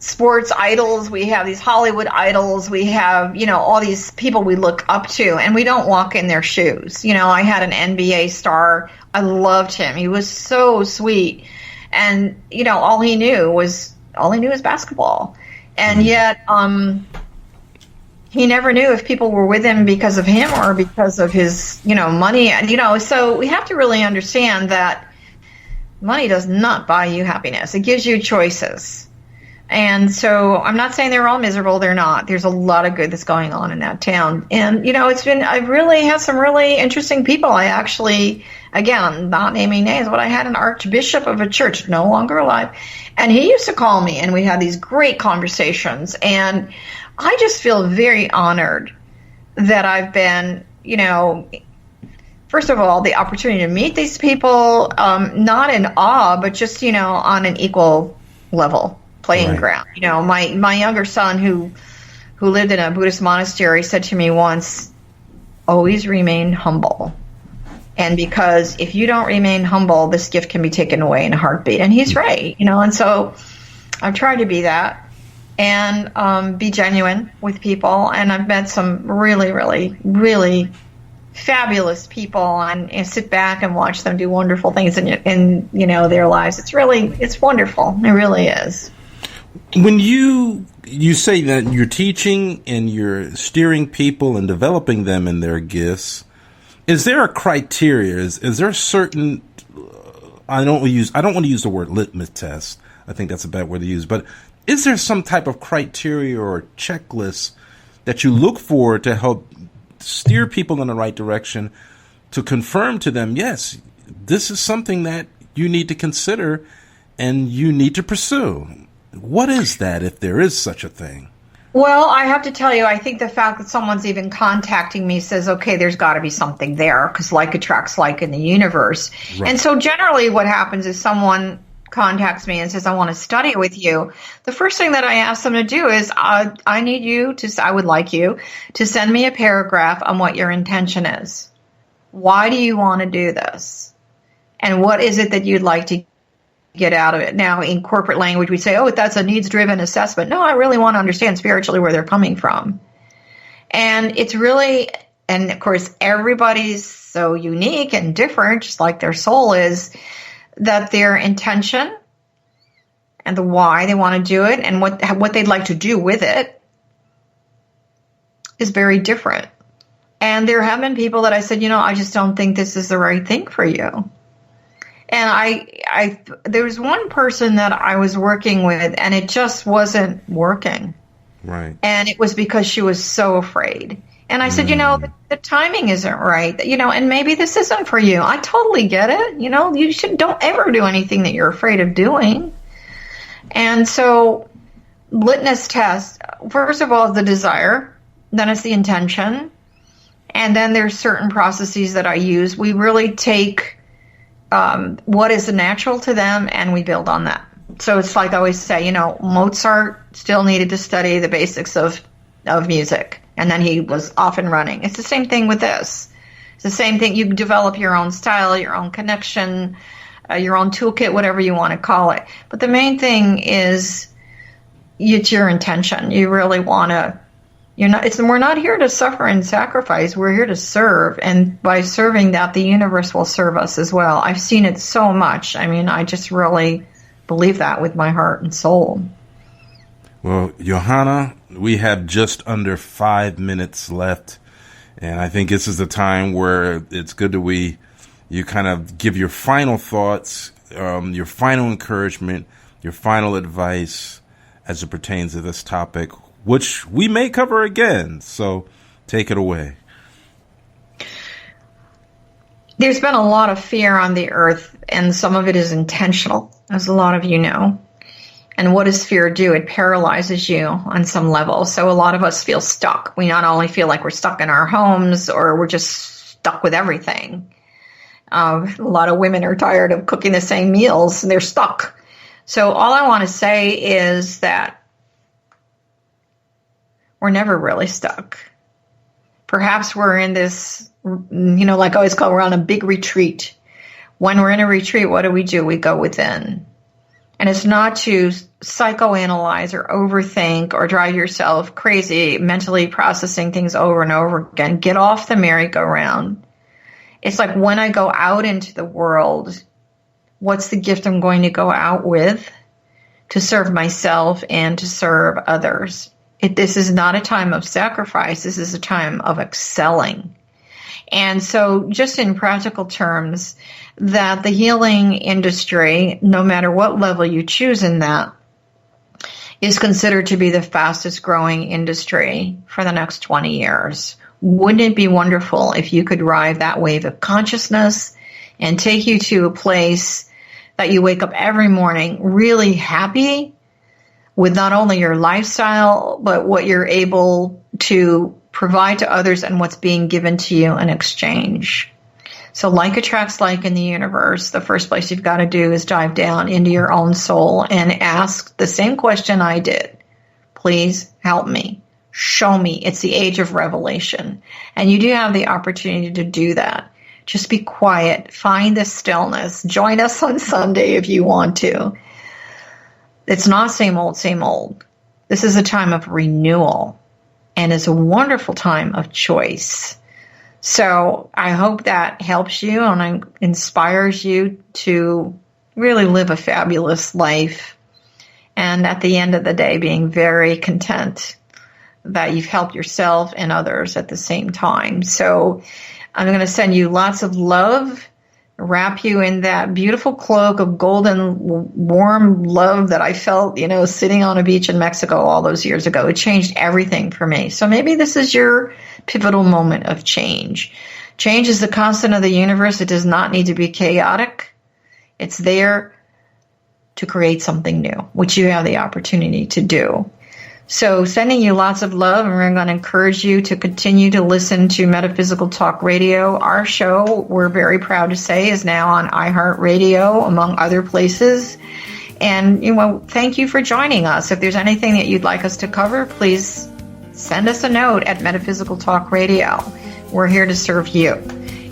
sports idols, we have these Hollywood idols, we have, all these people we look up to, and we don't walk in their shoes. I had an NBA star. I loved him. He was so sweet. And, all he knew was basketball. And yet, he never knew if people were with him because of him or because of his, money. And, so we have to really understand that money does not buy you happiness. It gives you choices. And so I'm not saying they're all miserable. They're not. There's a lot of good that's going on in that town. And, I've really had some really interesting people. I actually, again, I'm not naming names, but I had an archbishop of a church, no longer alive. And he used to call me and we had these great conversations. And I just feel very honored that I've been, first of all, the opportunity to meet these people, not in awe, but just, on an equal level. Playing ground. My younger son who lived in a Buddhist monastery said to me once, always remain humble. And because if you don't remain humble, this gift can be taken away in a heartbeat. And he's right, and so I've tried to be that and be genuine with people. And I've met some really, really, really fabulous people and sit back and watch them do wonderful things in their lives. It's wonderful. It really is. When you say that you're teaching and you're steering people and developing them in their gifts, is there a criteria? Is there a certain? I don't want to use the word litmus test. I think that's a bad word to use. But is there some type of criteria or checklist that you look for to help steer people in the right direction, to confirm to them, yes, this is something that you need to consider and you need to pursue? What is that, if there is such a thing? Well, I have to tell you, I think the fact that someone's even contacting me says, okay, there's got to be something there, because like attracts like in the universe. Right. And so generally what happens is someone contacts me and says, I want to study with you. The first thing that I ask them to do is, I would like you to send me a paragraph on what your intention is. Why do you want to do this? And what is it that you'd like to get out of it? Now, in corporate language, we say, oh, that's a needs-driven assessment. No, I really want to understand spiritually where they're coming from. And it's really, and of course, everybody's so unique and different, just like their soul is, that their intention and the why they want to do it and what they'd like to do with it is very different. And there have been people that I said, I just don't think this is the right thing for you. And there was one person that I was working with, and it just wasn't working. Right. And it was because she was so afraid. And I said, the timing isn't right. And maybe this isn't for you. I totally get it. You don't ever do anything that you're afraid of doing. And so, litmus test, first of all, is the desire. Then it's the intention. And then there's certain processes that I use. We really take what is natural to them, and we build on that. So it's like I always say, Mozart still needed to study the basics of music, and then he was off and running. It's the same thing with this. It's the same thing. You develop your own style, your own connection, your own toolkit, whatever you want to call it. But the main thing is it's your intention. You really want to. We're not here to suffer and sacrifice. We're here to serve. And by serving that, the universe will serve us as well. I've seen it so much. I just really believe that with my heart and soul. Well, Johanna, we have just under 5 minutes left. And I think this is the time where it's good that you kind of give your final thoughts, your final encouragement, your final advice as it pertains to this topic, which we may cover again. So take it away. There's been a lot of fear on the earth, and some of it is intentional, as a lot of you know. And what does fear do? It paralyzes you on some level. So a lot of us feel stuck. We not only feel like we're stuck in our homes, or we're just stuck with everything. A lot of women are tired of cooking the same meals, and they're stuck. So all I want to say is that we're never really stuck. Perhaps we're in this, like I always call, we're on a big retreat. When we're in a retreat, what do? We go within. And it's not to psychoanalyze or overthink or drive yourself crazy, mentally processing things over and over again. Get off the merry-go-round. It's like, when I go out into the world, what's the gift I'm going to go out with to serve myself and to serve others? This is not a time of sacrifice. This is a time of excelling. And so, just in practical terms, that the healing industry, no matter what level you choose in that, is considered to be the fastest growing industry for the next 20 years. Wouldn't it be wonderful if you could ride that wave of consciousness and take you to a place that you wake up every morning really happy with not only your lifestyle, but what you're able to provide to others and what's being given to you in exchange? So like attracts like in the universe. The first place you've got to do is dive down into your own soul and ask the same question I did. Please help me. Show me. It's the age of revelation. And you do have the opportunity to do that. Just be quiet. Find the stillness. Join us on Sunday if you want to. It's not same old, same old. This is a time of renewal. And it's a wonderful time of choice. So I hope that helps you and inspires you to really live a fabulous life. And at the end of the day, being very content that you've helped yourself and others at the same time. So I'm going to send you lots of love, wrap you in that beautiful cloak of golden, warm love that I felt, sitting on a beach in Mexico all those years ago. It changed everything for me. So maybe this is your pivotal moment of change. Change is the constant of the universe. It does not need to be chaotic. It's there to create something new, which you have the opportunity to do. So sending you lots of love, and we're going to encourage you to continue to listen to Metaphysical Talk Radio. Our show, we're very proud to say, is now on iHeartRadio, among other places. And, thank you for joining us. If there's anything that you'd like us to cover, please send us a note at Metaphysical Talk Radio. We're here to serve you.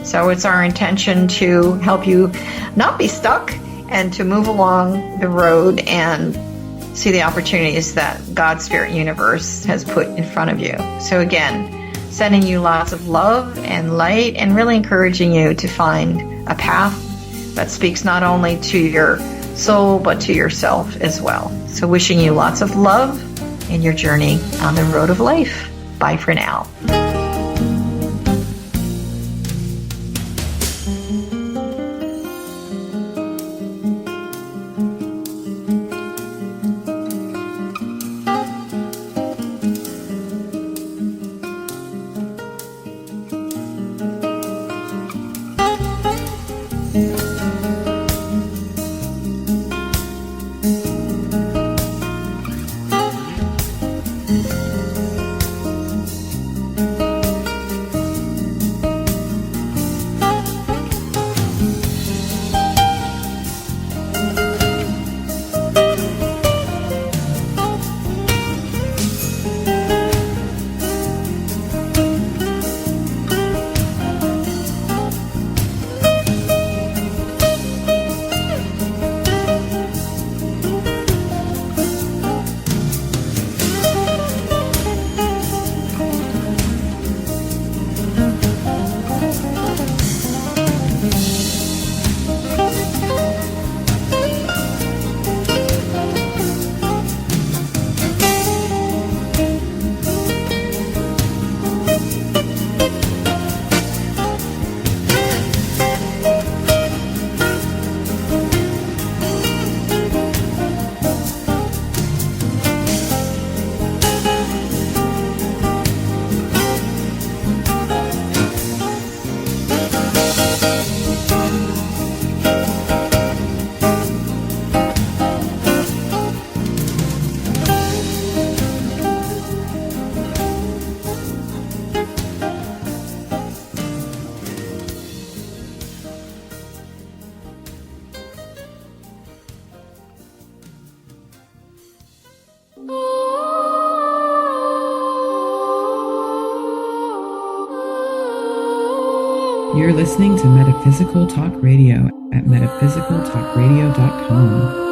So it's our intention to help you not be stuck and to move along the road and see the opportunities that God's Spirit Universe has put in front of you. So again, sending you lots of love and light and really encouraging you to find a path that speaks not only to your soul, but to yourself as well. So wishing you lots of love in your journey on the road of life. Bye for now. You're listening to Metaphysical Talk Radio at metaphysicaltalkradio.com.